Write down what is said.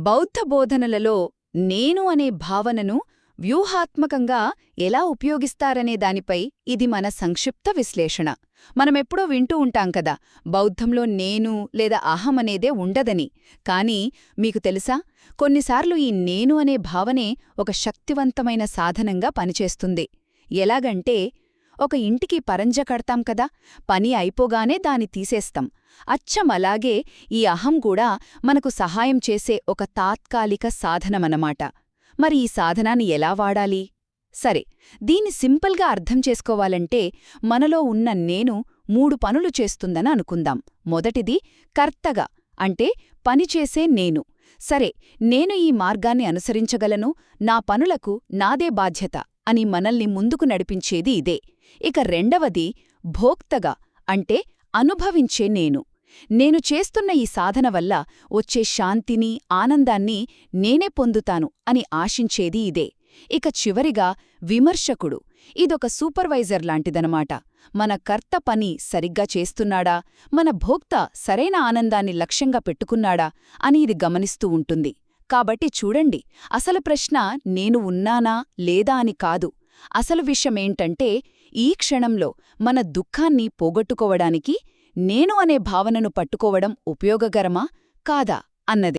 బౌద్ధ బోధనలలో నేను అనే భావనను వ్యూహాత్మకంగా ఎలా ఉపయోగిస్తారనే దానిపై ఇది మన సంక్షిప్త విశ్లేషణ. మనమెప్పుడో వింటూ ఉంటాం కదా, బౌద్ధంలో నేను లేదా అహం అనేదే ఉండదని. కానీ మీకు తెలుసా, కొన్నిసార్లు ఈ నేను అనే భావనే ఒక శక్తివంతమైన సాధనంగా పనిచేస్తుంది. ఎలాగంటే, ఒక ఇంటికి పరంజ కడతాం కదా, పని అయిపోగానే దాన్ని తీసేస్తాం. అచ్చమలాగే ఈ అహం కూడా మనకు సహాయం చేసే ఒక తాత్కాలిక సాధనమన్నమాట. మరి ఈ సాధనాన్ని ఎలా వాడాలి? సరే, దీన్ని సింపుల్గా అర్థం చేసుకోవాలంటే మనలో ఉన్న నేను 3 పనులు చేస్తుందని అనుకుందాం. మొదటిది కర్తగా, అంటే పనిచేసే నేను. సరే, నేను ఈ మార్గాన్ని అనుసరించగలను, నా పనులకు నాదే బాధ్యత అని మనల్ని ముందుకు నడిపించేది ఇదే. ఇక రెండవది భోక్తగా, అంటే అనుభవించే నేను. నేను చేస్తున్న ఈ సాధన వల్ల వచ్చే శాంతిని, ఆనందాన్ని నేనే పొందుతాను అని ఆశించేది ఇదే. ఇక చివరిగా విమర్శకుడు. ఇదొక సూపర్వైజర్ లాంటిదనమాట. మన కర్త పని సరిగ్గా చేస్తున్నాడా, మన భోక్త సరైన ఆనందాన్ని లక్ష్యంగా పెట్టుకున్నాడా అని ఇది గమనిస్తూ ఉంటుంది. కాబట్టి చూడండి, అసలు ప్రశ్న నేను ఉన్నానా లేదా అని కాదు. అసలు విషయమేంటంటే, ఈ క్షణంలో మన దుఃఖాన్ని పోగొట్టుకోవడానికి నేను అనే భావనను పట్టుకోవడం ఉపయోగకరమా కాదా అన్నదే.